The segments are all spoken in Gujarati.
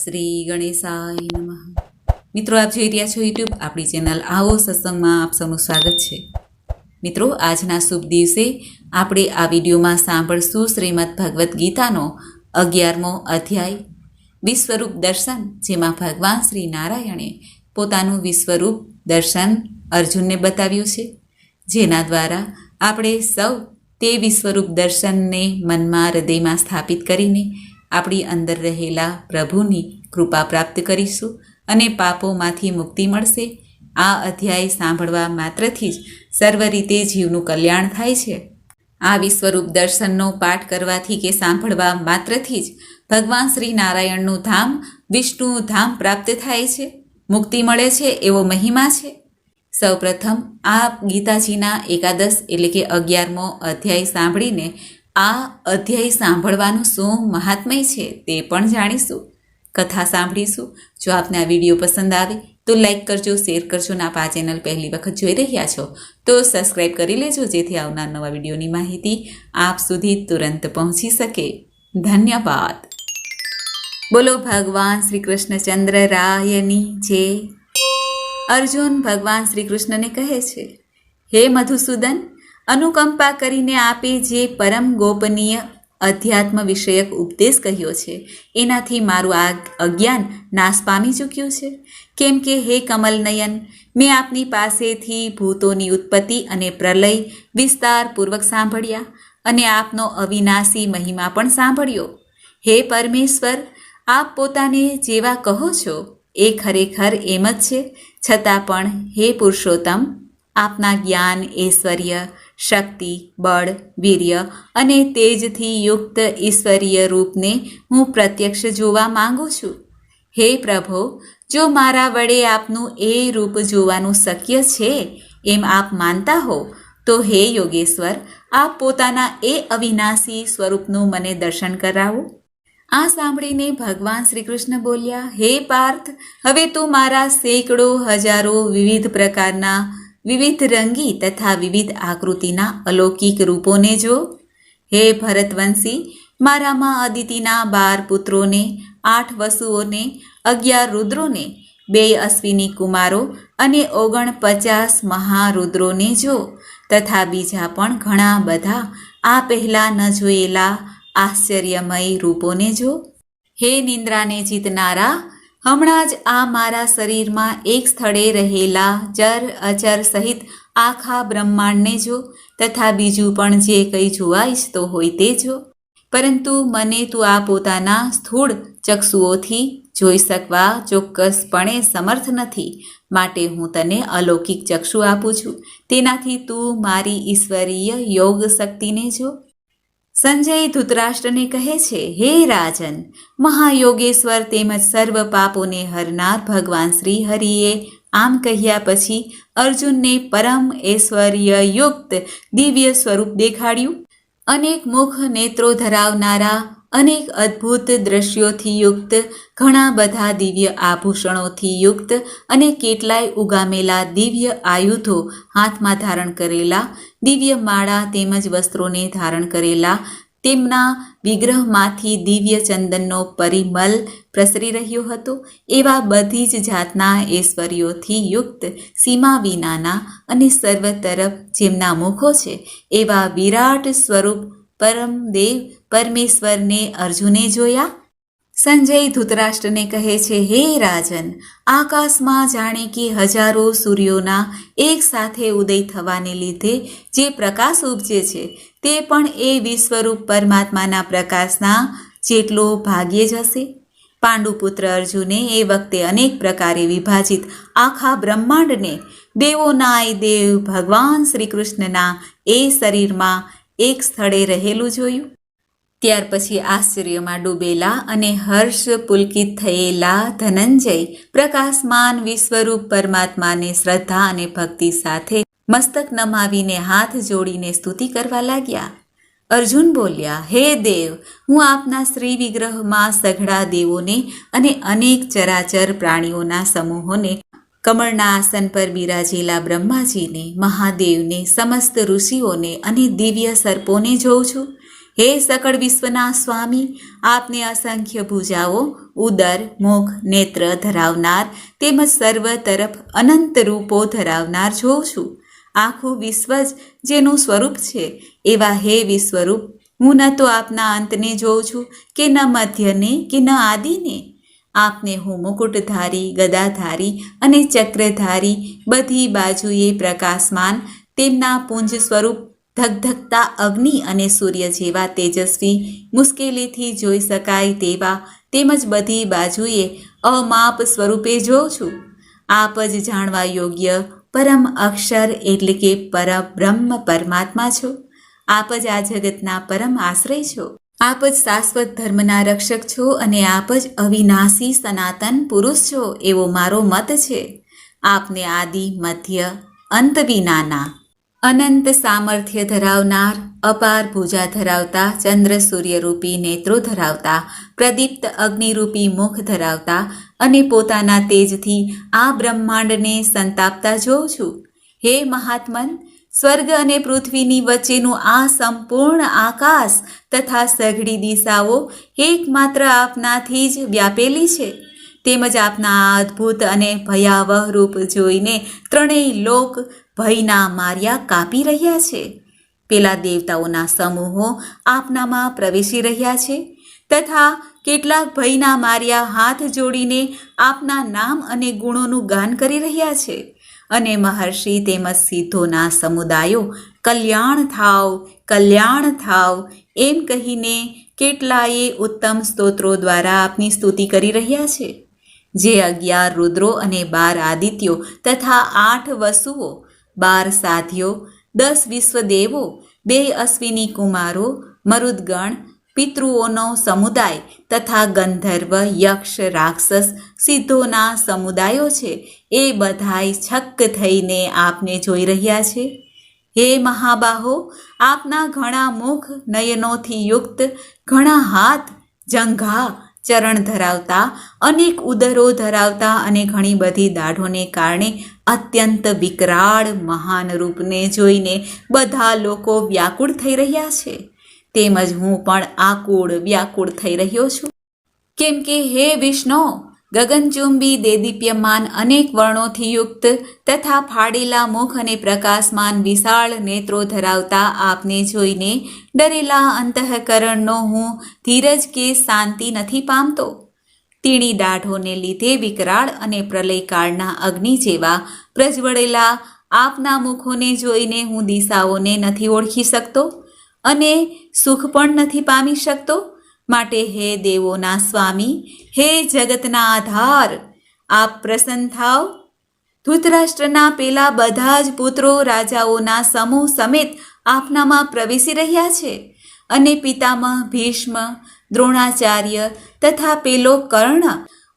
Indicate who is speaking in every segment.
Speaker 1: શ્રી ગણેશાય નમઃ। મિત્રો, આપ જોઈ રહ્યા છો યુટ્યુબ આપણી ચેનલ આવો સત્સંગમાં આપ સૌનું સ્વાગત છે। મિત્રો, આજના શુભ દિવસે આપણે આ વિડીયોમાં સાંભળશું શ્રીમદ ભગવદ્ ગીતાનો 11મો અધ્યાય વિશ્વરૂપ દર્શન, જેમાં ભગવાન શ્રી નારાયણે પોતાનું વિશ્વરૂપ દર્શન અર્જુનને બતાવ્યું છે, જેના દ્વારા આપણે સૌ તે વિશ્વરૂપ દર્શનને મનમાં હૃદયમાં સ્થાપિત કરીને આપણી અંદર રહેલા પ્રભુની કૃપા પ્રાપ્ત કરીશું અને પાપોમાંથી મુક્તિ મળશે। આ અધ્યાય સાંભળવા માત્રથી જ સર્વ રીતે જીવનું કલ્યાણ થાય છે। આ વિશ્વરૂપ દર્શનનો પાઠ કરવાથી કે સાંભળવા માત્રથી જ ભગવાન શ્રી નારાયણનું ધામ વિષ્ણુ ધામ પ્રાપ્ત થાય છે, મુક્તિ મળે છે, એવો મહિમા છે। સૌપ્રથમ આ ગીતાજીના એકાદશ એટલે કે 11મો અધ્યાય સાંભળીને આ અધ્યાય સાંભળવાનું શું મહાત્મય છે તે પણ જાણીશું, કથા સાંભળીશું। જો આપને આ વિડીયો પસંદ આવે તો લાઈક કરજો, શેર કરજો અને આપ આ ચેનલ પહેલી વખત જોઈ રહ્યા છો તો સબસ્ક્રાઈબ કરી લેજો, જેથી આવનાર નવા વિડીયોની માહિતી આપ સુધી તુરંત પહોંચી શકે। ધન્યવાદ। બોલો ભગવાન શ્રી કૃષ્ણચંદ્ર રાયની જય। અર્જુન ભગવાન શ્રી કૃષ્ણને કહે છે, હે મધુસૂદન, અનુકંપા કરીને આપે જે પરમ ગોપનીય અધ્યાત્મ વિષયક ઉપદેશ કહ્યો છે, એનાથી મારું આ અજ્ઞાન નાશ પામી ચૂક્યું છે। કેમ કે હે કમલનયન, મેં આપની પાસેથી ભૂતોની ઉત્પત્તિ અને પ્રલય વિસ્તારપૂર્વક સાંભળ્યા અને આપનો અવિનાશી મહિમા પણ સાંભળ્યો। હે પરમેશ્વર, આપ પોતાને જેવા કહો છો એ ખરેખર એમ જ છે, છતાં પણ હે પુરુષોત્તમ, આપના જ્ઞાન, ઐશ્વર્ય, શક્તિ, બળ, વીર્ય અને તેજથી યુક્ત ઈશ્વરીય રૂપને હું પ્રત્યક્ષ જોવા માંગુ છું। હે પ્રભો, જો મારા વડે આપનું એ રૂપ જોવાનું શક્ય છે એમ આપ માનતા હો તો હે યોગેશ્વર, આપ પોતાના એ અવિનાશી સ્વરૂપનું મને દર્શન કરાવો। આ સાંભળીને ભગવાન શ્રી કૃષ્ણ બોલ્યા, હે પાર્થ, હવે તું મારા સેંકડો હજારો વિવિધ પ્રકારના વિવિધ રંગી તથા વિવિધ આકૃતિના અલૌકિક રૂપોને જો। હે ભરતવંશી, મારામાં અદિતિના 12 પુત્રોને, 8 વસુઓને, 11 રુદ્રોને, 2 અશ્વિની કુમારો અને 49 મહારુદ્રોને જો, તથા બીજા પણ ઘણા બધા આ પહેલાં ન જોયેલા આશ્ચર્યમય રૂપોને જો। હે નિંદ્રાને જીતનારા, હમણાં જ આ મારા શરીરમાં એક સ્થળે રહેલા ચર અચર સહિત આખા બ્રહ્માંડને જો, તથા બીજું પણ જે કંઈ જોવા ઈચ્છતો હોય તે જો, પરંતુ મને તું આ પોતાના સ્થૂળ ચક્ષુઓથી જોઈ શકવા ચોક્કસપણે સમર્થ નથી, માટે હું તને અલૌકિક ચક્ષુ આપું છું, તેનાથી તું મારી ઈશ્વરીય યોગ શક્તિને જો। સંજય ધૃતરાષ્ટ્રને કહે છે, હે રાજન, મહાયોગેશ્વર તેમજ સર્વ પાપોને હરનાર ભગવાન શ્રી હરિએ આમ કહ્યા પછી અર્જુનને પરમ ઐશ્વર્યયુક્ત દિવ્ય સ્વરૂપ દેખાડ્યું। અનેક મુખ નેત્રો ધરાવનારા, અનેક અદ્ભુત દ્રશ્યોથી યુક્ત, ઘણા બધા દિવ્ય આભૂષણોથી યુક્ત અને કેટલાય ઉગામેલા દિવ્ય આયુધો હાથમાં ધારણ કરેલા, દિવ્ય માળા તેમજ વસ્ત્રોને ધારણ કરેલા, તેમના વિગ્રહમાંથી દિવ્ય ચંદનનો પરિમલ પ્રસરી રહ્યો હતો, એવા બધી જ જાતના ઐશ્વર્યોથી યુક્ત, સીમા વિનાના અને સર્વ તરફ જેમના મુખો છે એવા વિરાટ સ્વરૂપ પરમદેવ પરમેશ્વરને અર્જુને જોયા। સંજય ધૃતરાષ્ટ્રને કહે છે, હે રાજન, આકાશમાં જાણે કે હજારો સૂર્યોના એક સાથે ઉદય થવાને લીધે જે પ્રકાશ ઉપજે છે તે પણ એ વિશ્વરૂપ પરમાત્માના પ્રકાશના જેટલો ભાગ્યે જ હશે। પાંડુપુત્ર અર્જુને એ વખતે અનેક પ્રકારે વિભાજિત આખા બ્રહ્માંડને દેવોનાય દેવ ભગવાન શ્રી કૃષ્ણના એ શરીરમાં એક સ્થળે રહેલું જોયું। ત્યાર પછી આશ્ચર્યમાં ડૂબેલા અને હર્ષ પુલકિત થયેલા ધનંજય પ્રકાશમાન વિશ્વરૂપ પરમાત્માને શ્રદ્ધા અને ભક્તિ સાથે મસ્તક નમાવીને હાથ જોડીને સ્તુતિ કરવા લાગ્યા। અર્જુન બોલ્યા, હે દેવ, હું આપના શ્રી વિગ્રહમાં સઘળા દેવોને અને અનેક ચરાચર પ્રાણીઓના સમૂહોને, કમળના આસન પર બિરાજેલા બ્રહ્માજીને, મહાદેવને, સમસ્ત ઋષિઓને અને દિવ્ય સર્પોને જોઉં છું। હે સકળ વિશ્વના સ્વામી, આપને અસંખ્ય ભુજાઓ, ઉદર, મુખ, નેત્ર ધરાવનાર તેમજ સર્વ તરફ અનંત રૂપો ધરાવનાર જોઉં છું. આખું વિશ્વ જ જેનું સ્વરૂપ છે એવા હે વિશ્વરૂપ, હું ન તો આપના અંતને જોઉં છું કે ન મધ્યને કે ન આદિને. આપને હું મુકુટધારી, ગદાધારી અને ચક્રધારી, બધી બાજુએ પ્રકાશમાન, તેમના પુંજ સ્વરૂપ ધગધગતા અગ્નિ અને સૂર્ય જેવા તેજસ્વી, મુશ્કેલીથી જોઈ શકાય તેવા, તેમજ બધી બાજુએ અમાપ સ્વરૂપે જોઉં છું. આપ જ જાણવા યોગ્ય પરમ અક્ષર એટલે કે પરબ્રહ્મ પરમાત્મા છો. આપ જ આ જગતના પરમ આશ્રય છો. આપ જ શાશ્વત ધર્મના રક્ષક છો અને આપ જ અવિનાશી સનાતન પુરુષ છો એવો મારો મત છે. આપને આદિ, મધ્ય, અંત વિનાના, અનંત સામર્થ્ય ધરાવનાર, અપાર ભુજા ધરાવતા, ચંદ્ર સૂર્યરૂપી નેત્રો ધરાવતા, પ્રદીપ્ત અગ્નિરૂપી મુખ ધરાવતા અને પોતાના તેજથી આ બ્રહ્માંડને સંતાપતા જોઉં છું. હે મહાત્મન, સ્વર્ગ અને પૃથ્વીની વચ્ચેનું આ સંપૂર્ણ આકાશ તથા સઘળી દિશાઓ એકમાત્ર આપનાથી જ વ્યાપેલી છે. તેમજ આપના આ અદ્ભુત અને ભયાવહ રૂપ જોઈને ત્રણેય લોક ભયના માર્યા કાપી રહ્યા છે. પેલા દેવતાઓના સમૂહો આપનામાં પ્રવેશી રહ્યા છે તથા કેટલાક ભયના માર્યા હાથ જોડીને આપના નામ અને ગુણોનું ગાન કરી રહ્યા છે. અને મહર્ષિ તેમજ સિદ્ધોના સમુદાયો કલ્યાણ થાવ, કલ્યાણ થાવ એમ કહીને કેટલાયે ઉત્તમ સ્તોત્રો દ્વારા આપની સ્તુતિ કરી રહ્યા છે. જે 11 રુદ્રો અને 12 આદિત્યો તથા 8 વસુઓ, 12 સાધ્યો, 10 વિશ્વદેવો, 2 અશ્વિની કુમારો, મરુદગણ, પિતૃઓનો સમુદાય તથા ગંધર્વ, યક્ષ, રાક્ષસ, સિદ્ધોના સમુદાયો છે એ બધાય છક્ક થઈને આપને જોઈ રહ્યા છે. હે મહાબાહો, આપના ઘણા મુખ, નયનોથી યુક્ત, ઘણા હાથ, જંઘા, ચરણ ધરાવતા, અનેક ઉદરો ધરાવતા અને ઘણી બધી દાઢોને કારણે અત્યંત વિકરાળ મહાન રૂપને જોઈને બધા લોકો વ્યાકુળ થઈ રહ્યા છે. તેમજ હું પણ આકુળ વ્યાકુળ થઈ રહ્યો છું. કેમ કે હે વિષ્ણુ, ગગનચુંબી દેદીપ્યમાન અનેક વર્ણોથી યુક્ત તથા ફાડેલા મુખ અને પ્રકાશમાન વિશાળ નેત્રો ધરાવતા આપને જોઈને ડરેલા અંતઃકરણનો હું ધીરજ કે શાંતિ નથી પામતો. તીણી દાઢોને લીધે વિકરાળ અને પ્રલયકાળના અગ્નિ જેવા પ્રજ્વળેલા આપના મુખોને જોઈને હું દિશાઓને નથી ઓળખી શકતો અને સુખ પણ નથી પામી શકતો. માટે હે દેવોના સ્વામી, હે જગતના આધાર, આપ પ્રસન્ન થાવ. ધૃતરાષ્ટ્રના પેલા બધા જ પુત્રો રાજાઓના સમૂહ સમેત આપનામાં પ્રવેશી રહ્યા છે અને પિતામહ ભીષ્મ, દ્રોણાચાર્ય તથા પેલો કર્ણ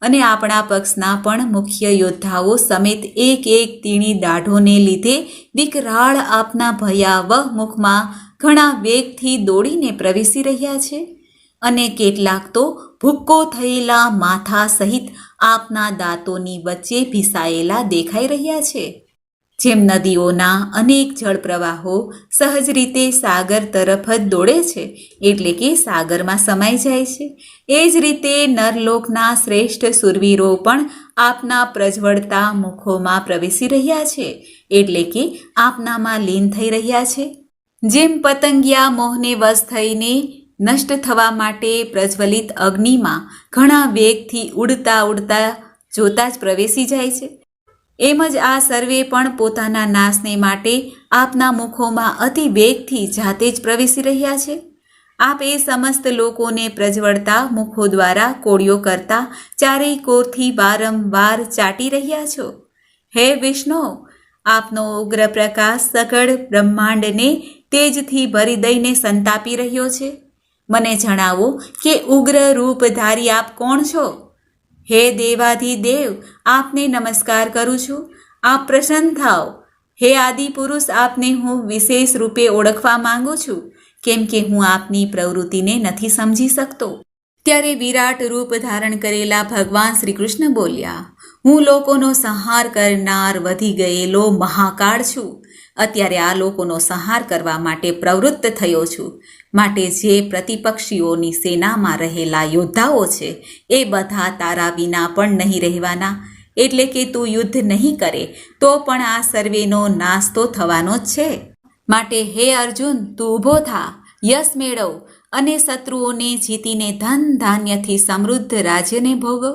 Speaker 1: અને આપણા પક્ષના પણ મુખ્ય યોદ્ધાઓ સમેત એક એક તીણી દાઢોને લીધે વિકરાળ આપના ભયાવહ મુખમાં ઘણા વેગથી દોડીને પ્રવેશી રહ્યા છે. અને કેટલાક તો ભૂક્કો થયેલા માથા સહિત આપના દાંતોની વચ્ચે ભીસાયેલા દેખાઈ રહ્યા છે. જેમ નદીઓના અનેક જળ પ્રવાહો સહજ રીતે સાગર તરફ જ દોડે છે એટલે કે સાગરમાં સમાઈ જાય છે, એ જ રીતે નરલોકના શ્રેષ્ઠ સુરવીરો પણ આપના પ્રજ્વળતા મુખોમાં પ્રવેશી રહ્યા છે એટલે કે આપનામાં લીન થઈ રહ્યા છે. જેમ પતંગિયા મોહને વશ થઈને નષ્ટ થવા માટે પ્રજ્વલિત અગ્નિમાં ઘણા વેગથી ઉડતા ઉડતા જોતા જ પ્રવેશી જાય છે, એમ જ આ સર્વે પણ પોતાના નાશને માટે આપના મુખોમાં અતિ વેગથી જાતે જ પ્રવેશી રહ્યા છે. આપ એ સમસ્ત લોકોને પ્રજ્વળતા મુખો દ્વારા કોળિયો કરતા ચારેય કોરથી વારંવાર ચાટી રહ્યા છો. હે વિષ્ણુ, આપનો ઉગ્ર પ્રકાશ સકળ બ્રહ્માંડને તેજથી ભરી દઈને સંતાપી રહ્યો છે. મને જણાવો કે ઉગ્ર રૂપધારી આપ કોણ છો? હે દેવાધિદેવ, આપને નમસ્કાર કરું છું. આપ પ્રસન્ન થાવ. હે આદિપુરુષ, આપને હું વિશેષ રૂપે ઓળખવા માંગુ છું, કેમ કે હું આપની પ્રવૃત્તિને નથી સમજી શકતો. ત્યારે વિરાટ રૂપ ધારણ કરેલા ભગવાન શ્રી કૃષ્ણ બોલ્યા, હું લોકોનો સંહાર કરનાર વધી ગયેલો મહાકાળ છું. અત્યારે આ લોકોનો સંહાર કરવા માટે પ્રવૃત્ત થયો છું. માટે જે પ્રતિપક્ષીઓની સેનામાં રહેલા યોદ્ધાઓ છે એ બધા તારા વિના પણ નહીં રહેવાના. એટલે કે તું યુદ્ધ નહીં કરે તો પણ આ સર્વેનો નાશ તો થવાનો જ છે. માટે હે અર્જુન, તું ઊભો થા, યશ મેળવ અને શત્રુઓને જીતીને ધન ધાન્યથી સમૃદ્ધ રાજ્યને ભોગવ.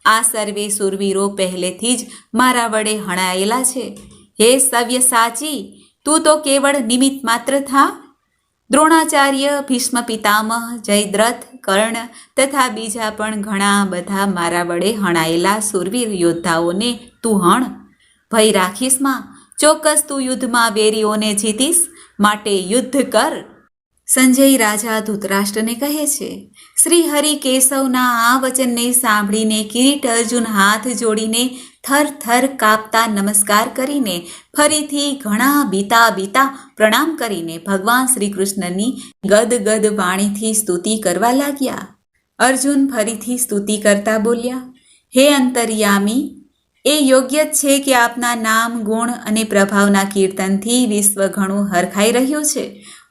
Speaker 1: આ સર્વે શૂરવીરો પહેલેથી જ મારા વડે હણાયેલા છે. હે સવ્યસાચી, તું તો કેવળ નિમિત્ત માત્ર થા. દ્રોણાચાર્ય, ભીષ્મ પિતામહ, જયદ્રથ, કર્ણ તથા બીજા પણ ઘણા બધા મારા વડે હણાયેલા શૂરવીર યોદ્ધાઓને તું હણ. ભય રાખીશ માં, ચોક્કસ તું યુદ્ધમાં વેરીઓને જીતીશ, માટે યુદ્ધ કર. સંજય રાજા ધૃતરાષ્ટ્રને કહે છે. શ્રી હરિ કેશવના આ વચનને સાંભળીને કિરીટ અર્જુન હાથ જોડીને થર થર કાપતા નમસ્કાર કરીને ફરીથી ઘણા બીતા પ્રણામ કરીને ભગવાન શ્રી કૃષ્ણની ગદગદ વાણીથી સ્તુતિ કરવા લાગ્યા. અર્જુન ફરીથી સ્તુતિ કરતા બોલ્યા, હે અંતર્યામી, એ યોગ્ય જ છે કે આપના નામ, ગુણ અને પ્રભાવના કીર્તનથી વિશ્વ ઘણું હરખાઈ રહ્યું છે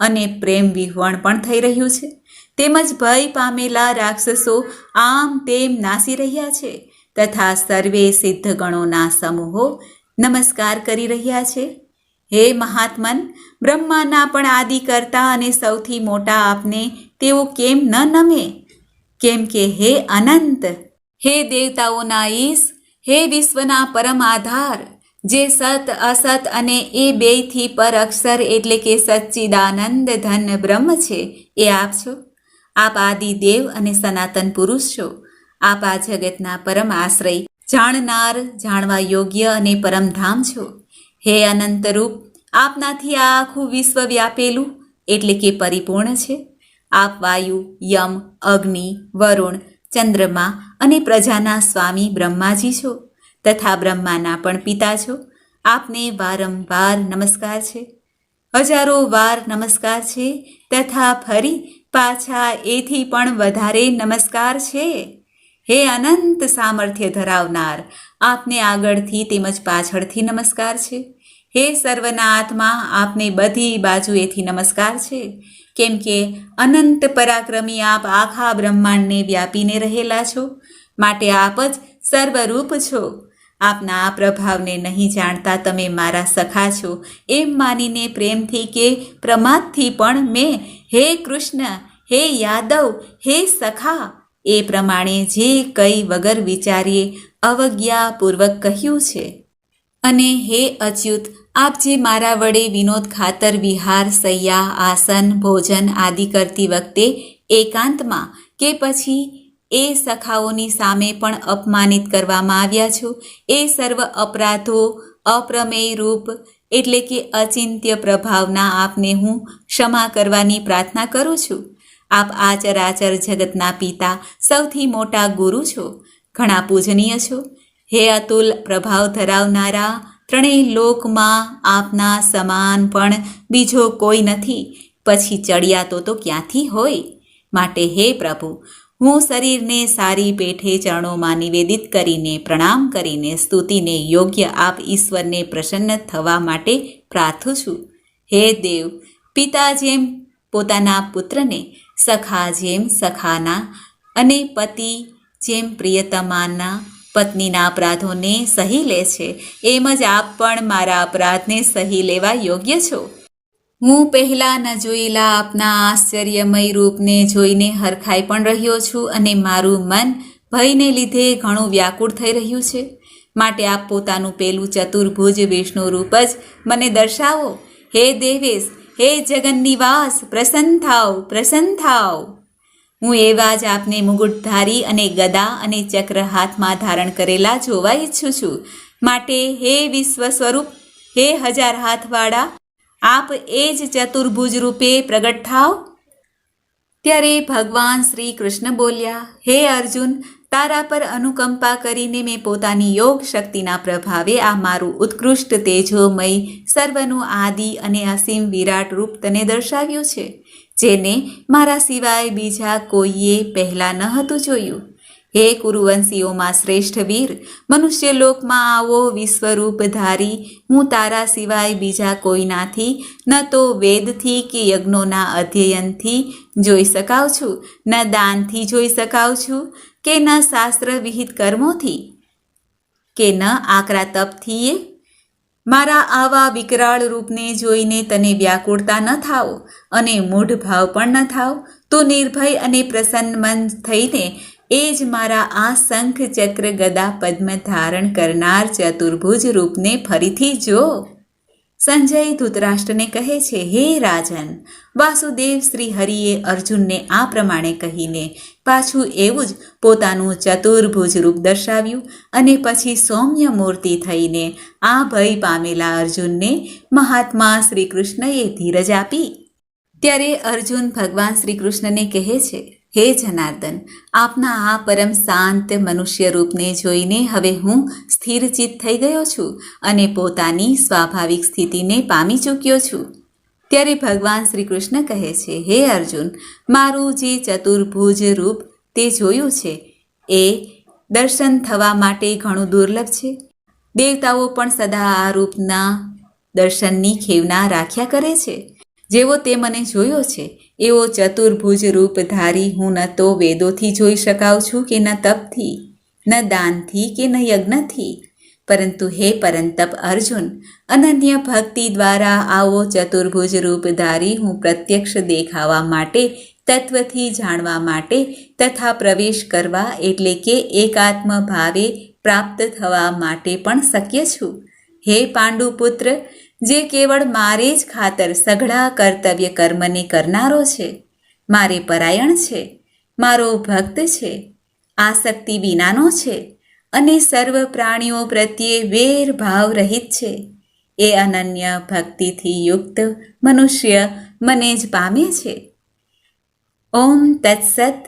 Speaker 1: અને પ્રેમ વિહવણ પણ થઈ રહ્યું છે. તેમજ ભય પામેલા રાક્ષસો આમ તેમ નાસી રહ્યા છે તથા સર્વે સિદ્ધ ગણોના સમૂહો નમસ્કાર કરી રહ્યા છે. હે મહાત્મન, બ્રહ્માના પણ આદિ કરતા અને સૌથી મોટા આપને તેઓ કેમ ન નમે? કેમ કે હે અનંત, હે દેવતાઓના ઈશ, હે વિશ્વના પરમ આધાર, જે સત અસત અને એ બેયથી પર અક્ષર એટલે કે સચ્ચિદાનંદ ધન બ્રહ્મ છે, એ આપ છો. આપ આદિ દેવ અને સનાતન પુરુષ છો. આપ આ જગતના પરમ આશ્રય, જાણનાર, જાણવા યોગ્ય અને પરમધામ છો. હે અનંત રૂપ, આપનાથી આ આખું વિશ્વ વ્યાપેલું એટલે કે પરિપૂર્ણ છે. આપ વાયુ, યમ, અગ્નિ, વરુણ, ચંદ્રમા અને પ્રજાના સ્વામી બ્રહ્માજી છો તથા બ્રહ્માના પણ પિતા છો. આપને વારંવાર નમસ્કાર છે, હજારો વાર નમસ્કાર છે તથા ફરી પાછા એથી પણ વધારે નમસ્કાર છે. હે અનંત સામર્થ્ય ધરાવનાર, આપને આગળથી તેમજ પાછળથી નમસ્કાર છે. હે સર્વના આત્મા, આપને બધી બાજુએથી નમસ્કાર છે. કેમ કે અનંત પરાક્રમી આપ આખા બ્રહ્માંડને વ્યાપીને રહેલા છો, માટે આપ જ સર્વરૂપ છો. આપના આ પ્રભાવને નહીં જાણતા તમે મારા સખા છો એમ માનીને પ્રેમથી કે પ્રમાદથી પણ મેં હે કૃષ્ણ, હે યાદવ, હે સખા એ પ્રમાણે જે કંઈ વગર વિચારીએ અવજ્ઞાપૂર્વક કહ્યું છે. અને હે અચ્યુત, આપ જે મારા વડે વિનોદ ખાતર વિહાર, શૈયા, આસન, ભોજન આદિ કરતી વખતે એકાંતમાં કે પછી એ સખાઓની સામે પણ અપમાનિત કરવામાં આવ્યા છો, એ સર્વ અપરાધો અપ્રમેય રૂપ એટલે કે અચિંત્ય પ્રભાવના આપને હું ક્ષમા કરવાની પ્રાર્થના કરું છું. આપ આ ચરાચર જગતના પિતા, સૌથી મોટા ગુરુ છો, ઘણા પૂજનીય છો. હે અતુલ પ્રભાવ ધરાવનારા, ત્રણેય લોકમાં આપના સમાન પણ બીજો કોઈ નથી, પછી ચડિયાતો તો ક્યાંથી હોય? માટે હે પ્રભુ, હું શરીરને સારી પેઠે ચરણોમાં નિવેદિત કરીને પ્રણામ કરીને સ્તુતિને યોગ્ય આપ ઈશ્વરને પ્રસન્ન થવા માટે પ્રાર્થું છું. હે દેવ, પિતા જેમ પોતાના પુત્રને, સખા જેમ સખાના અને પતિ જેમ પ્રિયતમાના પત્નીના અપરાધોને સહી લે છે, એમ જ આપ પણ મારા અપરાધને સહી લેવા યોગ્ય છો. હું પહેલાં ન જોયેલા આપના આશ્ચર્યમય રૂપને જોઈને હરખાઈ પણ રહ્યો છું અને મારું મન ભયને લીધે ઘણું વ્યાકુળ થઈ રહ્યું છે. માટે આપ પોતાનું પેલું ચતુર્ભુજ વિષ્ણુ રૂપ જ મને દર્શાવો. હે દેવેશ, હે જગન્નિવાસ, પ્રસન્ન થાવ, પ્રસન્ન થાવ. હું એવા જ આપને મુગુટધારી અને ગદા અને ચક્ર હાથમાં ધારણ કરેલા જોવા ઈચ્છું છું. માટે હે વિશ્વ સ્વરૂપ, હે હજાર હાથવાળા, આપ એ જ ચતુર્ભુજ રૂપે પ્રગટ થાવ. ત્યારે ભગવાન શ્રી કૃષ્ણ બોલ્યા, હે અર્જુન, તારા પર અનુકંપા કરીને મેં પોતાની યોગ શક્તિના પ્રભાવે આ મારું ઉત્કૃષ્ટ તેજોમય સર્વનું આદિ અને અસીમ વિરાટ રૂપ તને દર્શાવ્યું છે, જેને મારા સિવાય બીજા કોઈએ પહેલાં ન હતું જોયું. હે કુરુવંશીઓમાં શ્રેષ્ઠ વીર, મનુષ્ય લોકમાં આવો વિશ્વરૂપ ધારી, હું તારા સિવાય બીજા કોઈનાથી ન તો વેદથી કે યજ્ઞોના અધ્યયનથી જોઈ શકાવ છું, ન દાનથી જોઈ શકાવ છું, કે ન શાસ્ત્ર વિહિત કર્મોથી, કે ન આકરા તપથીએ. મારા આવા વિકરાળ રૂપને જોઈને તને વ્યાકુળતા ન થાવ અને મૂઢ ભાવ પણ ન થાવ, તો નિર્ભય અને પ્રસન્ન મન થઈને એ જ મારા આ શંખ ચક્ર ગદા પદ્મ ધારણ કરનાર ચતુર્ભુજ રૂપને ફરીથી જો. સંજય ધૃતરાષ્ટ્રને કહે છે, હે રાજન, વાસુદેવ શ્રી હરિએ અર્જુનને આ પ્રમાણે કહીને પાછું એવું જ પોતાનું ચતુર્ભુજ રૂપ દર્શાવ્યું અને પછી સૌમ્ય મૂર્તિ થઈને આ ભય પામેલા અર્જુનને મહાત્મા શ્રી કૃષ્ણએ ધીરજ આપી. ત્યારે અર્જુન ભગવાન શ્રી કૃષ્ણને કહે છે, હે જનાર્દન, આપના આ પરમ શાંત મનુષ્ય રૂપને જોઈને હવે હું સ્થિરચિત્ત થઈ ગયો છું અને પોતાની સ્વાભાવિક સ્થિતિને પામી ચૂક્યો છું. ત્યારે ભગવાન શ્રી કૃષ્ણ કહે છે, હે અર્જુન, મારું જે ચતુર્ભુજ રૂપ તે જોયું છે એ દર્શન થવા માટે ઘણું દુર્લભ છે. દેવતાઓ પણ સદા આ રૂપના દર્શનની ખેવના રાખ્યા કરે છે. જેવો તે મને જોયો છે એવો ચતુર્ભુજ રૂપ ધારી હું ન તો વેદોથી જોઈ શકાઉં છું કે ન તપથી, ન દાનથી કે ન યજ્ઞથી, પરંતુ હે પરંતપ અર્જુન, અનન્ય ભક્તિ દ્વારા આવો ચતુર્ભુજ રૂપ ધારી હું પ્રત્યક્ષ દેખાવા માટે, તત્વથી જાણવા માટે તથા પ્રવેશ કરવા એટલે કે એકાત્મ ભાવે પ્રાપ્ત થવા માટે પણ શક્ય છું. હે પાંડુપુત્ર, જે કેવળ મારે જ ખાતર સઘળા કર્તવ્ય કર્મને કરનારો છે, મારે પરાયણ છે, મારો ભક્ત છે, આસક્તિ વિનાનો છે અને સર્વ પ્રાણીઓ પ્રત્યે વેર ભાવ રહિત છે, એ અનન્ય ભક્તિથી યુક્ત મનુષ્ય મને જ પામે છે. ઓમ તત્સત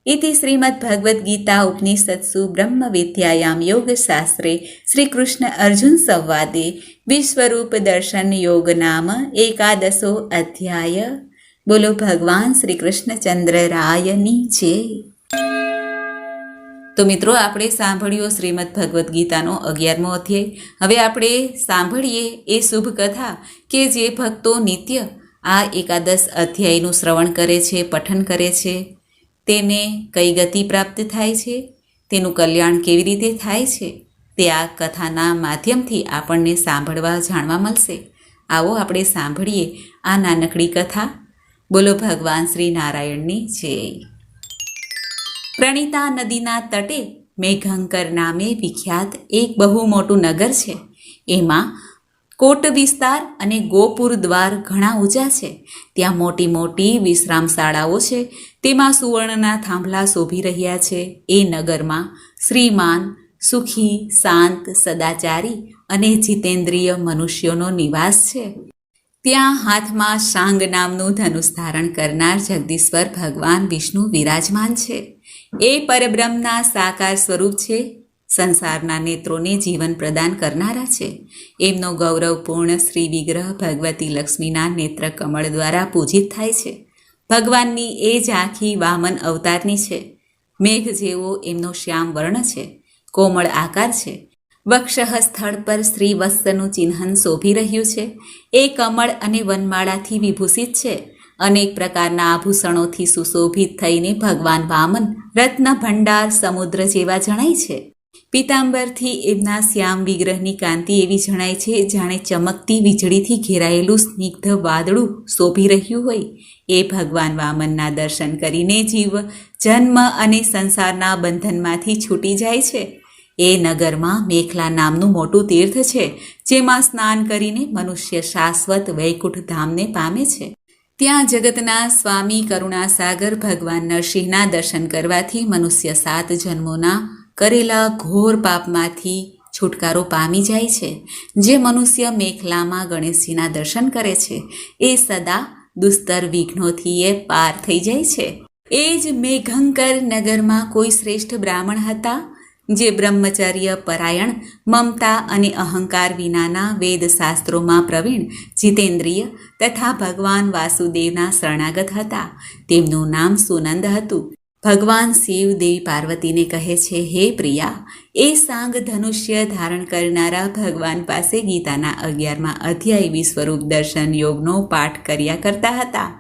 Speaker 1: इति श्रीमद्भगवद्गीता उपनिषत्सु ब्रह्म विद्यायां योगशास्त्रे श्रीकृष्ण अर्जुन संवादे विश्वरूप दर्शन योग नाम 11 अध्याय. बोलो भगवान श्री कृष्णचंद्र रायनी जय. તો મિત્રો, આપણે સાંભળ્યો શ્રીમદ ભગવદ્ ગીતાનો 11મો અધ્યાય. હવે આપણે સાંભળીએ એ શુભ કથા કે જે ભક્તો નિત્ય આ 11 અધ્યાયનું શ્રવણ કરે છે, પઠન કરે છે, તેને કઈ ગતિ પ્રાપ્ત થાય છે, તેનું કલ્યાણ કેવી રીતે થાય છે, તે આ કથાના માધ્યમથી આપણને સાંભળવા જાણવા મળશે. આવો આપણે સાંભળીએ આ નાનકડી કથા. બોલો ભગવાન શ્રી નારાયણની જય. પ્રણીતા નદીના તટે મેઘંકર નામે વિખ્યાત એક બહુ મોટું નગર છે. એમાં કોટ વિસ્તાર અને ગોપુર દ્વાર ઘણા ઊંચા છે. ત્યાં મોટી મોટી વિશ્રામશાળાઓ છે. તેમાં સુવર્ણના થાંભલા શોભી રહ્યા છે. એ નગરમાં શ્રીમાન, સુખી, શાંત, સદાચારી અને જીતેન્દ્રિય મનુષ્યોનો નિવાસ છે. ત્યાં હાથમાં શાંગ નામનું ધનુષ ધારણ કરનાર જગદીશ્વર ભગવાન વિષ્ણુ વિરાજમાન છે. એ પરબ્રહ્મના સાકાર સ્વરૂપ છે. સંસારના નેત્રોને જીવન પ્રદાન કરનારા છે. એમનો ગૌરવપૂર્ણ શ્રી વિગ્રહ ભગવતી લક્ષ્મીના નેત્ર કમળ દ્વારા પૂજિત થાય છે. ભગવાનની એ ઝાંખી વામન અવતારની છે. મેઘ જેવો એમનો શ્યામ વર્ણ છે. કોમળ આકાર છે. વક્ષઃ સ્થળ પર શ્રી વત્સનું ચિહ્ન શોભી રહ્યું છે. એ કમળ અને વનમાળાથી વિભૂષિત છે. અનેક પ્રકારના આભૂષણોથી સુશોભિત થઈને ભગવાન વામન રત્ન ભંડાર સમુદ્ર જેવા જણાય છે. પીતાંબરથી એમના શ્યામ વિગ્રહની કાંતિ એવી જણાય છે જાણે ચમકતી વીજળીથી ઘેરાયેલું સ્નિગ્ધ વાદળું શોભી રહ્યું હોય. એ ભગવાન વામનના દર્શન કરીને જીવ જન્મ અને સંસારના બંધનમાંથી છૂટી જાય છે. એ નગરમાં મેખલા નામનું મોટું તીર્થ છે, જેમાં સ્નાન કરીને મનુષ્ય શાશ્વત વૈકુંઠ ધામને પામે છે. ત્યાં જગતના સ્વામી કરુણાસાગર ભગવાન નરસિંહના દર્શન કરવાથી મનુષ્ય 7 જન્મોના કરેલા ઘોર પાપમાંથી છુટકારો પામી જાય છે. જે મનુષ્ય મેખલામાં ગણેશજીના દર્શન કરે છે એ સદા દુસ્તર વિઘ્નોથી એ પાર થઈ જાય છે. એ જ મેઘંકર નગરમાં કોઈ શ્રેષ્ઠ બ્રાહ્મણ હતા, જે બ્રહ્મચર્ય પરાયણ, મમતા અને અહંકાર વિનાના વેદશાસ્ત્રોમાં પ્રવીણ, જીતેન્દ્રિય તથા ભગવાન વાસુદેવના શરણાગત હતા. તેમનું નામ સુનંદ હતું. ભગવાન શિવ દેવી પાર્વતીને કહે છે, હે પ્રિયા, એ સાંગ ધનુષ્ય ધારણ કરનારા ભગવાન પાસે ગીતાના 11મા અધ્યાય વિશ્વરૂપ દર્શન યોગનો પાઠ કર્યા કરતા હતા.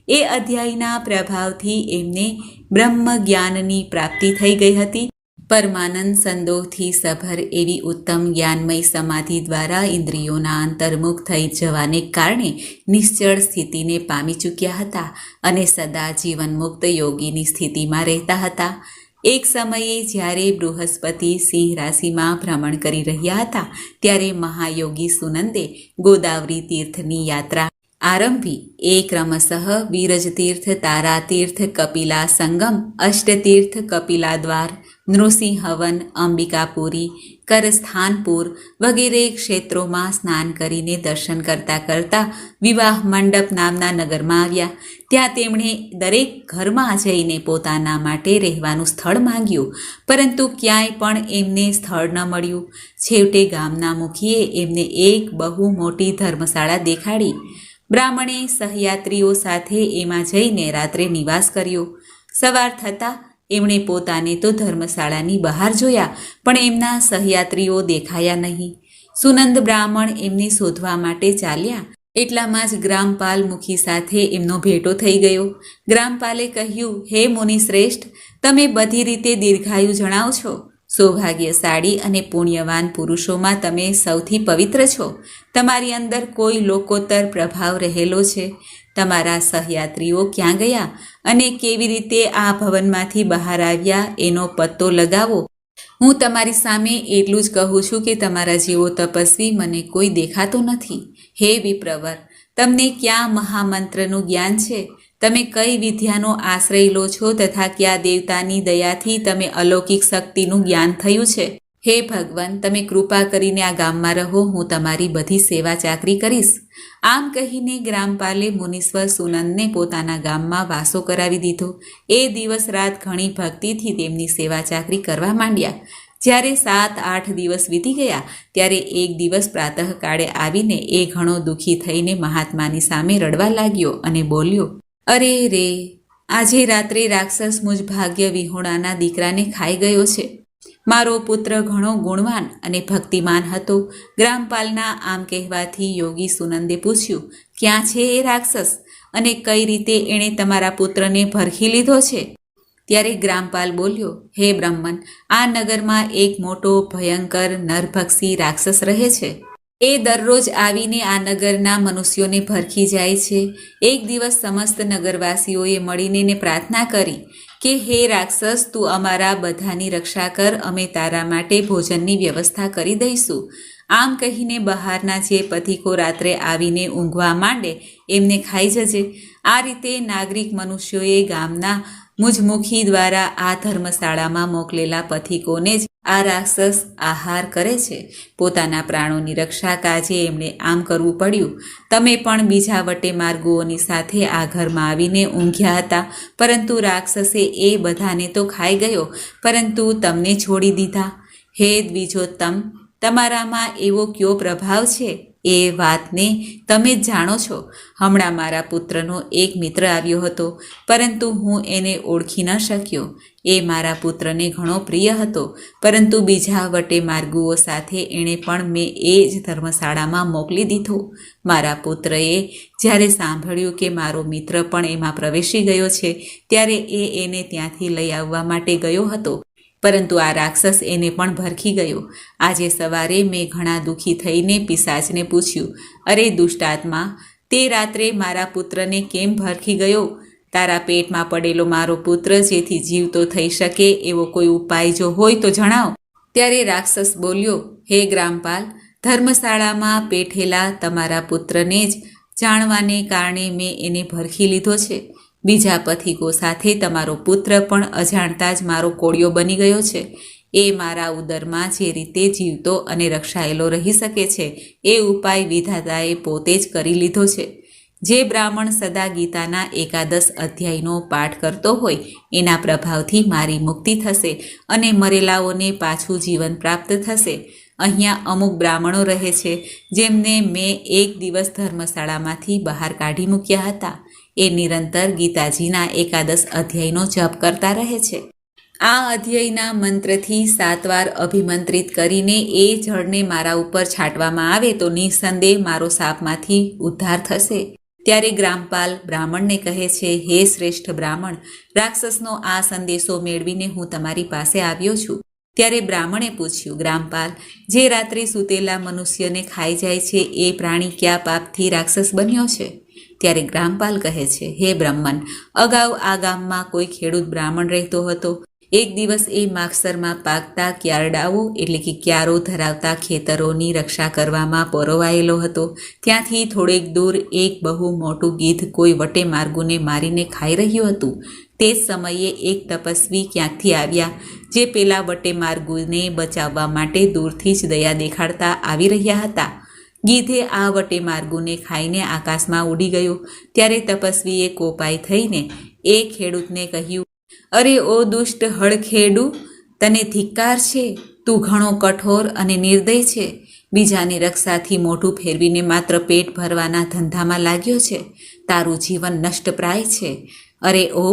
Speaker 1: એ અધ્યાયના પ્રભાવથી એમને બ્રહ્મ જ્ઞાનની પ્રાપ્તિ થઈ ગઈ હતી. પરમાનંદ સંદોહથી સભર એવી ઉત્તમ જ્ઞાનમય સમાધિ દ્વારા ઇન્દ્રિયોના અંતર્મુખ થઈ જવાને કારણે નિશ્ચળ સ્થિતિને પામી ચૂક્યા હતા અને સદા જીવનમુક્ત યોગીની સ્થિતિમાં રહેતા હતા. એક સમયે જ્યારે બૃહસ્પતિ સિંહ રાશિમાં ભ્રમણ કરી રહ્યા હતા ત્યારે મહાયોગી સુનંદે ગોદાવરી તીર્થની યાત્રા આરંભી. એ ક્રમશઃ વિરજતીર્થ, તારાતીર્થ, કપિલા સંગમ, અષ્ટતીર્થ, કપિલાદ્વાર, નૃસિંહવન, અંબિકાપુરી, કરસ્થાનપુર વગેરે ક્ષેત્રોમાં સ્નાન કરીને દર્શન કરતાં કરતાં વિવાહ મંડપ નામના નગરમાં આવ્યા. ત્યાં તેમણે દરેક ઘરમાં જઈને પોતાના માટે રહેવાનું સ્થળ માંગ્યું, પરંતુ ક્યાંય પણ એમને સ્થળ ન મળ્યું. છેવટે ગામના મુખીએ એમને એક બહુ મોટી ધર્મશાળા દેખાડી. બ્રાહ્મણે સહયાત્રીઓ સાથે એમાં જઈને રાત્રે નિવાસ કર્યો. સવાર થતાં એમણે પોતાને તો ધર્મશાળાની બહાર જોયા, પણ એમના સહયાત્રીઓ દેખાયા નહીં. સુનંદ બ્રાહ્મણ એમને શોધવા માટે ચાલ્યા. એટલામાં જ ગ્રામપાલ મુખી સાથે એમનો ભેટો થઈ ગયો. ગ્રામપાલે કહ્યું, હે મુનિ શ્રેષ્ઠ, તમે બધી રીતે દીર્ઘાયુ જણાવ છો. સૌભાગ્યશાળી અને પુણ્યવાન પુરુષોમાં તમે સૌથી પવિત્ર છો. તમારી અંદર કોઈ લોકોત્તર પ્રભાવ રહેલો છે. તમારા સહયાત્રીઓ ક્યાં ગયા અને કેવી રીતે આ ભવનમાંથી બહાર આવ્યા એનો પત્તો લગાવો. હું તમારી સામે એટલું જ કહું છું કે તમારા જેવો તપસ્વી મને કોઈ દેખાતો નથી. હે વિપ્રવર, તમને ક્યાં મહામંત્રનું જ્ઞાન છે? તમે કઈ વિદ્યાનો આશ્રય લો છો તથા કયા દેવતાની દયાથી તમે અલૌકિક શક્તિનું જ્ઞાન થયું છે? હે ભગવાન, તમે કૃપા કરીને આ ગામમાં રહો, હું તમારી બધી સેવા ચાકરી કરીશ. આમ કહીને ગ્રામપાલે મુનીશ્વર સુનંદને પોતાના ગામમાં વાસો કરાવી દીધો. એ દિવસ રાત ઘણી ભક્તિથી તેમની સેવા ચાકરી કરવા માંડ્યા. જ્યારે 7-8 દિવસ વીતી ગયા ત્યારે એક દિવસ પ્રાતઃકાળે આવીને એ ઘણો દુઃખી થઈને મહાત્માની સામે રડવા લાગ્યો અને બોલ્યો, અરે રે, આજે રાત્રે રાક્ષસ મુજ ભાગ્ય વિહોણાના દીકરાને ખાઈ ગયો છે. મારો પુત્ર ઘણો ગુણવાન અને ભક્તિમાન હતો. ગ્રામપાલના આમ કહેવાથી યોગી સુનંદે પૂછ્યું, ક્યાં છે એ રાક્ષસ અને કઈ રીતે એણે તમારા પુત્રને ભરખી લીધો છે? ત્યારે ગ્રામપાલ બોલ્યો, હે બ્રહ્મન, આ નગરમાં એક મોટો ભયંકર નરભક્ષી રાક્ષસ રહે છે. એ દરરોજ આવીને આ નગરના મનુષ્યોને ભરખી જાય છે. એક દિવસ સમસ્ત નગરવાસીઓએ મળીને પ્રાર્થના કરી કે હે રાક્ષસ, તું અમારા બધાની રક્ષા કર, અમે તારા માટે ભોજનની વ્યવસ્થા કરી દઈશું. આમ કહીને બહારના જે પથિકો રાત્રે આવીને ઊંઘવા માંડે એમને ખાઈ જજે. આ રીતે નાગરિક મનુષ્યોએ ગામના મુજમુખી દ્વારા આ ધર્મશાળામાં મોકલેલા પથિકોને જ આ રાક્ષસ આહાર કરે છે. પોતાના પ્રાણોની રક્ષા કાજે એમણે આમ કરવું પડ્યું. તમે પણ બીજા વટે માર્ગોની સાથે આ ઘરમાં આવીને ઊંઘ્યા હતા, પરંતુ રાક્ષસે એ બધાને તો ખાઈ ગયો, પરંતુ તમને છોડી દીધા. હે દ્વિજોત્તમ, તમારામાં એવો કયો પ્રભાવ છે એ વાતને તમે જ જાણો છો. હમણાં મારા પુત્રનો એક મિત્ર આવ્યો હતો, પરંતુ હું એને ઓળખી ન શક્યો. એ મારા પુત્રને ઘણો પ્રિય હતો, પરંતુ બીજા વટે માર્ગુઓ સાથે એણે પણ મેં એ જ ધર્મશાળામાં મોકલી દીધો. મારા પુત્રએ જ્યારે સાંભળ્યું કે મારો મિત્ર પણ એમાં પ્રવેશી ગયો છે ત્યારે એ એને ત્યાંથી લઈ આવવા માટે ગયો હતો, પરંતુ આ રાક્ષસ એને પણ ભરખી ગયો. આજે સવારે મેં ઘણા દુઃખી થઈને પિશાચને પૂછ્યું, અરે દુષ્ટાત્મા, તે રાત્રે મારા પુત્રને કેમ ભરખી ગયો? તારા પેટમાં પડેલો મારો પુત્ર જેથી જીવતો થઈ શકે એવો કોઈ ઉપાય જો હોય તો જણાવ. ત્યારે રાક્ષસ બોલ્યો, હે ગ્રામપાલ, ધર્મશાળામાં બેઠેલા તમારા પુત્રને જ જાણવાને કારણે મેં એને ભરખી લીધો છે. બીજા પથિકો સાથે તમારો પુત્ર પણ અજાણતા જ મારો કોળિયો બની ગયો છે. એ મારા ઉદરમાં જે રીતે જીવતો અને રક્ષાયેલો રહી શકે છે એ ઉપાય વિધાતાએ પોતે જ કરી લીધો છે. જે બ્રાહ્મણ સદા ગીતાના 11 અધ્યાયનો પાઠ કરતો હોય એના પ્રભાવથી મારી મુક્તિ થશે અને મરેલાઓને પાછું જીવન પ્રાપ્ત થશે. અહીંયા અમુક બ્રાહ્મણો રહે છે જેમને મેં એક દિવસ ધર્મશાળામાંથી બહાર કાઢી મૂક્યા હતા. એ નિરંતર ગીતાજીના એકાદશ અધ્યાયનો જપ કરતા રહે છે. આ અધ્યાયના મંત્રથી 7 વાર અભિમંત્રિત કરીને એ જળને મારા ઉપર છાંટવામાં આવે તો નિઃસંદેહ મારો શાપમાંથી ઉદ્ધાર થશે. ત્યારે ગ્રામપાલ બ્રાહ્મણને કહે છે, હે શ્રેષ્ઠ બ્રાહ્મણ, રાક્ષસનો આ સંદેશો મેળવીને હું તમારી પાસે આવ્યો છું. ત્યારે બ્રાહ્મણે પૂછ્યું, ગ્રામપાલ, જે રાત્રે સૂતેલા મનુષ્યને ખાઈ જાય છે એ પ્રાણી કયા પાપથી રાક્ષસ બન્યો છે? ત્યારે ગ્રામપાલ કહે છે, હે બ્રહ્મન, અગાઉ આ ગામમાં કોઈ ખેડૂત બ્રાહ્મણ રહેતો હતો. એક દિવસ એ માગસરમાં પાકતા ક્યારડાઓ એટલે કે ક્યારો ધરાવતા ખેતરોની રક્ષા કરવામાં પરોવાયેલો હતો. ત્યાંથી થોડેક દૂર એક બહુ મોટું ગીધ કોઈ વટે માર્ગુને મારીને ખાઈ રહ્યું હતું. તે જ સમયે એક તપસ્વી ક્યાંકથી આવ્યા, જે પેલા વટે માર્ગુને બચાવવા માટે દૂરથી જ દયા દેખાડતા આવી રહ્યા હતા. ગીધે આ વટે માર્ગુને ખાઈને આકાશમાં ઉડી ગયો. ત્યારે તપસ્વીએ કોપાઈ થઈને એ ખેડૂતને કહ્યું, અરે ઓ દુષ્ટ હળખેડુ, તને ધિક્કાર છે. તું ઘણો કઠોર અને નિર્દય છે. બીજાની રક્ષાથી મોઢું ફેરવીને માત્ર પેટ ભરવાના ધંધામાં લાગ્યો છે. તારું જીવન નષ્ટપ્રાય છે. અરે ઓ,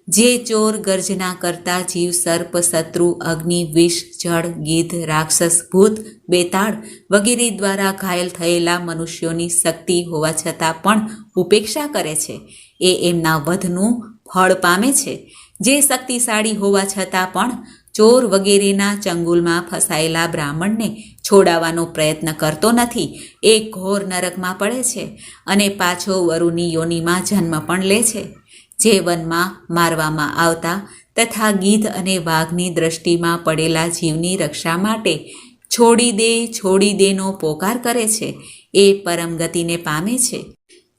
Speaker 1: જે ચોર ગર્જના કરતા જીવ, સર્પ, શત્રુ, અગ્નિ, વિષ, જળ, ગીધ, રાક્ષસ, ભૂત, બેતાળ વગેરે દ્વારા ઘાયલ થયેલા મનુષ્યોની શક્તિ હોવા છતાં પણ ઉપેક્ષા કરે છે, એ એમના વધનું ફળ પામે છે. જે શક્તિશાળી હોવા છતાં પણ ચોર વગેરેના ચંગુલમાં ફસાયેલા બ્રાહ્મણને છોડાવવાનો પ્રયત્ન કરતો નથી, એ ઘોર નરકમાં પડે છે અને પાછો વરુની યોનિમાં જન્મ પણ લે છે. જે વનમાં મારવામાં આવતા તથા ગીધ અને વાઘની દ્રષ્ટિમાં પડેલા જીવની રક્ષા માટે છોડી દેનો પોકાર કરે છે, એ પરમ ગતિને પામે છે.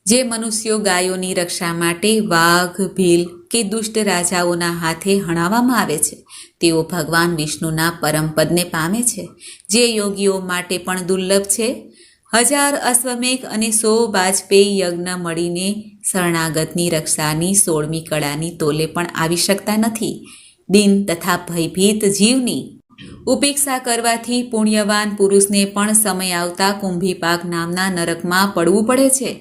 Speaker 1: જે મનુષ્યો ગાયોની રક્ષા માટે વાઘ, ભીલ કે દુષ્ટ રાજાઓના હાથે હણાવવામાં આવે છે, તેઓ ભગવાન વિષ્ણુના પરમપદને પામે છે, જે યોગીઓ માટે પણ દુર્લભ છે. 1000 અશ્વમેઘ અને 100 વાજપેયી યજ્ઞ મળીને શરણાગતની રક્ષાની 16મી કળાની તોલે પણ આવી શકતા નથી. દિન તથા ભયભીત જીવની ઉપેક્ષા કરવાથી પુણ્યવાન પુરુષને પણ સમય આવતા કુંભીપાક નામના નરકમાં પડવું પડે છે.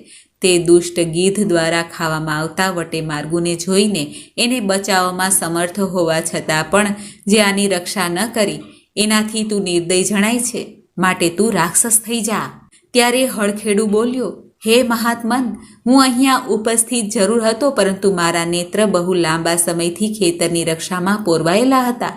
Speaker 1: તે દુષ્ટ ગીધ દ્વારા ખાવામાં આવતા વટે માર્ગુને જોઈને એને બચાવવામાં સમર્થ હોવા છતાં પણ જે આની રક્ષા ન કરી, એનાથી તું નિર્દય જણાય છે, માટે તું રાક્ષસ થઈ જા. ત્યારે હળખેડુ બોલ્યો, હે મહાત્મન, હું અહીંયા ઉપસ્થિત જરૂર હતો, પરંતુ મારા નેત્ર બહુ લાંબા સમયથી ખેતરની રક્ષામાં પોરવાયેલા હતા.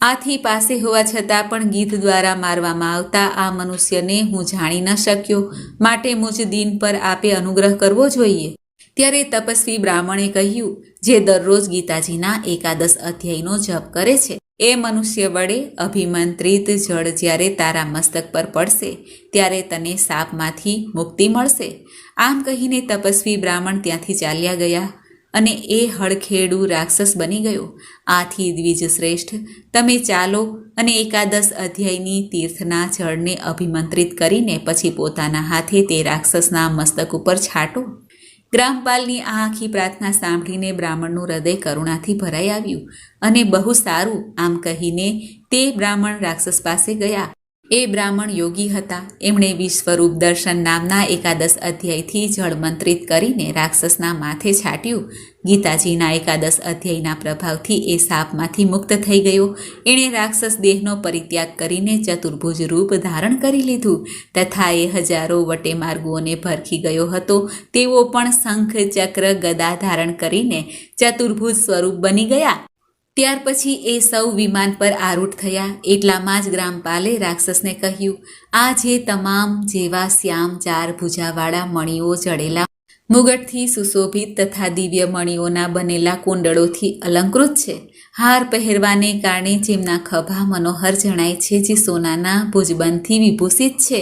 Speaker 1: આથી પાસે હોવા છતાં પણ ગીધ દ્વારા મારવામાં આવતા આ મનુષ્યને હું જાણી ન શક્યો, માટે મુજ દિન પર આપે અનુગ્રહ કરવો જોઈએ. ત્યારે તપસ્વી બ્રાહ્મણે કહ્યું, જે દરરોજ ગીતાજીના એકાદશ અધ્યાયનો જપ કરે છે, એ મનુષ્ય વડે અભિમંત્રિત જળ જ્યારે તારા મસ્તક પર પડશે ત્યારે તને શાપમાંથી મુક્તિ મળશે. આમ કહીને તપસ્વી બ્રાહ્મણ ત્યાંથી ચાલ્યા ગયા અને એ હળખેડુ રાક્ષસ બની ગયો. આથી દ્વિજ શ્રેષ્ઠ, તમે ચાલો અને એકાદશ અધ્યાયની તીર્થના જળને અભિમંત્રિત કરીને પછી પોતાના હાથે તે રાક્ષસના મસ્તક ઉપર છાંટો. ગ્રામપાલની આ આખી પ્રાર્થના સાંભળીને બ્રાહ્મણનું હૃદય કરુણાથી ભરાઈ આવ્યું અને બહુ સારું આમ કહીને તે બ્રાહ્મણ રાક્ષસ પાસે ગયા. એ બ્રાહ્મણ યોગી હતા. એમણે વિશ્વરૂપ દર્શન નામના એકાદશ અધ્યાયથી જળ મંત્રિત કરીને રાક્ષસના માથે છાંટ્યું. ગીતાજીના એકાદશ અધ્યાયના પ્રભાવથી એ શાપમાંથી મુક્ત થઈ ગયો. એણે રાક્ષસ દેહનો પરિત્યાગ કરીને ચતુર્ભુજ રૂપ ધારણ કરી લીધું તથા એ હજારો વટે માર્ગોને ભરખી ગયો હતો તેઓ પણ શંખ, ચક્ર, ગદા ધારણ કરીને ચતુર્ભુજ સ્વરૂપ બની ગયા. ત્યાર પછી એ સૌ વિમાન પર આરૂઢ થયા. એટલામાં જ ગ્રામપાલે રાક્ષસને કહ્યું, આ જે તમામ જેવા શ્યામ 4 ભુજાવાળા મણીઓ જડેલા મુગટથી સુશોભિત તથા દિવ્ય મણીઓના બનેલા કુંડળોથી અલંકૃત છે. હાર પહેરવાને કારણે જેમના ખભા મનોહર જણાય છે, જે સોનાના ભુજબંધથી વિભૂષિત છે,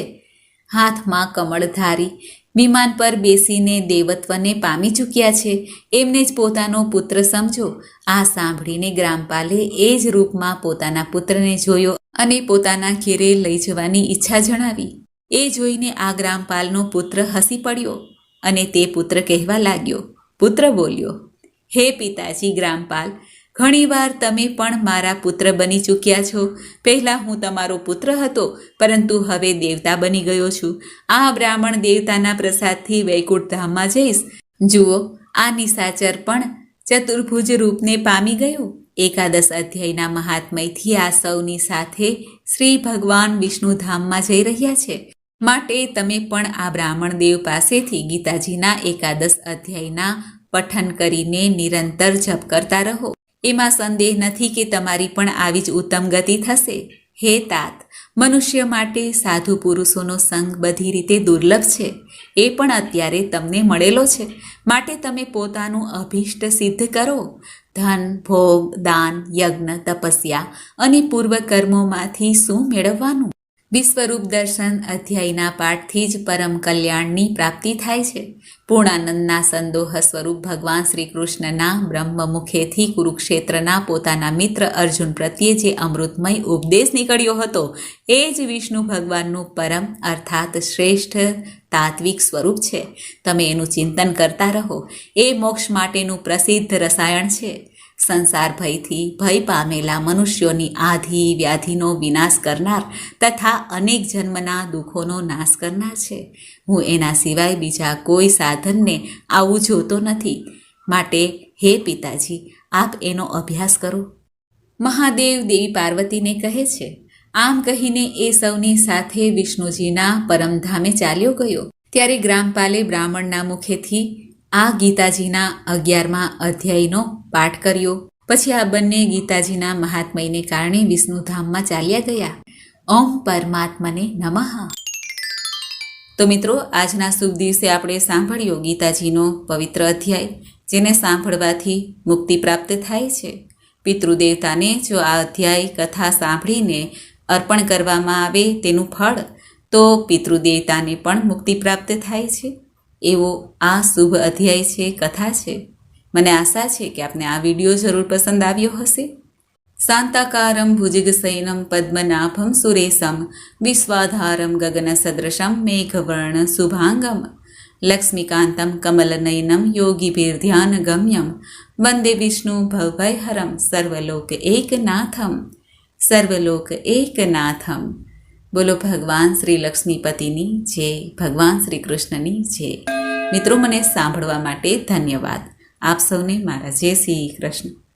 Speaker 1: હાથમાં કમળધારી, વિમાન પર બેસીને દેવત્વને પામી ચૂક્યા છે, એમને જ પોતાનો પુત્ર સમજો. આ સાંભળીને ગ્રામપાલે એ જ રૂપમાં પોતાના પુત્રને જોયો અને પોતાના ઘેરે લઈ જવાની ઈચ્છા જણાવી. એ જોઈને આ ગ્રામપાલનો પુત્ર હસી પડ્યો અને તે પુત્ર કહેવા લાગ્યો. પુત્ર બોલ્યો, હે પિતાજી ગ્રામપાલ, ઘણીવાર તમે પણ મારા પુત્ર બની ચૂક્યા છો. પહેલાં હું તમારો પુત્ર હતો, પરંતુ હવે દેવતા બની ગયો છું. આ બ્રાહ્મણ દેવતાના પ્રસાદથી વૈકુંઠ ધામમાં જઈશ. જુઓ, આ નિશાચર પણ ચતુર્ભુજ રૂપને પામી ગયો. એકાદશ અધ્યાયના મહાત્મયથી આ સૌની સાથે શ્રી ભગવાન વિષ્ણુ ધામમાં જઈ રહ્યા છે. માટે તમે પણ આ બ્રાહ્મણ દેવ પાસેથી ગીતાજીના એકાદશ અધ્યાયના પઠન કરીને નિરંતર જપ કરતા રહો. એમાં સંદેહ નથી કે તમારી પણ આવી જ ઉત્તમ ગતિ થશે. હે તાત, મનુષ્ય માટે સાધુ પુરુષોનો સંગ બધી રીતે દુર્લભ છે. એ પણ અત્યારે તમને મળેલો છે. માટે તમે પોતાનું અભિષ્ટ સિદ્ધ કરો. ધન, ભોગ, દાન, યજ્ઞ, તપસ્યા અને પૂર્વકર્મોમાંથી શું મેળવવાનું? વિશ્વરૂપ દર્શન અધ્યાયના પાઠથી જ પરમ કલ્યાણની પ્રાપ્તિ થાય છે. પૂર્ણાનંદના સંદોહ સ્વરૂપ ભગવાન શ્રી કૃષ્ણના બ્રહ્મ મુખેથી કુરુક્ષેત્રના પોતાના મિત્ર અર્જુન પ્રત્યે જે અમૃતમય ઉપદેશ નીકળ્યો હતો એ જ વિષ્ણુ ભગવાનનું પરમ અર્થાત શ્રેષ્ઠ તાત્વિક સ્વરૂપ છે. તમે એનું ચિંતન કરતા રહો. એ મોક્ષ માટેનું પ્રસિદ્ધ રસાયણ છે. સંસાર ભયથી ભય પામેલા મનુષ્યોની આધિ વ્યાધિનો વિનાશ કરનાર તથા અનેક જન્મના દુઃખોનો નાશ કરનાર છે. હું એના સિવાય બીજા કોઈ સાધનને આવું જોતો નથી. માટે હે પિતાજી, આપ એનો અભ્યાસ કરો. મહાદેવ દેવી પાર્વતીને કહે છે. આમ કહીને એ સૌની સાથે વિષ્ણુજીના પરમધામે ચાલ્યો ગયો. ત્યારે ગ્રામપાલે બ્રાહ્મણના મુખેથી આ ગીતાજીના 11મા અધ્યાયનો પાઠ કર્યો. પછી આ બંને ગીતાજીના મહાત્મયને કારણે વિષ્ણુધામમાં ચાલ્યા ગયા. ઓમ પરમાત્મને નમઃ. તો મિત્રો, આજના શુભ દિવસે આપણે સાંભળ્યો ગીતાજીનો પવિત્ર અધ્યાય, જેને સાંભળવાથી મુક્તિ પ્રાપ્ત થાય છે. પિતૃદેવતાને જો આ અધ્યાય કથા સાંભળીને અર્પણ કરવામાં આવે તેનું ફળ, તો પિતૃદેવતાને પણ મુક્તિ પ્રાપ્ત થાય છે. એવો આ શુભ અધ્યાય છે, કથા છે. મને આશા છે કે આપને આ વિડીયો જરૂર પસંદ આવ્યો હશે. શાંતાકારમ ભુજગશયનમ પદ્મનાભમ સુરેશમ વિશ્વાધારમ ગગનસદૃશમ મેઘવર્ણ શુભાંગમ લક્ષ્મીકાંતમ કમલનયનમ યોગીભીર્ધ્યાનગમ્યમ વંદે વિષ્ણુ ભવભયહરમ સર્વલોક એકનાથમ. સર્વલોક એકનાથમ. બોલો ભગવાન શ્રી લક્ષ્મીપતિની જય, ભગવાન શ્રી કૃષ્ણની જય. મિત્રો, મને સાંભળવા માટે ધન્યવાદ. આપ સૌને મારા જય શ્રી કૃષ્ણ.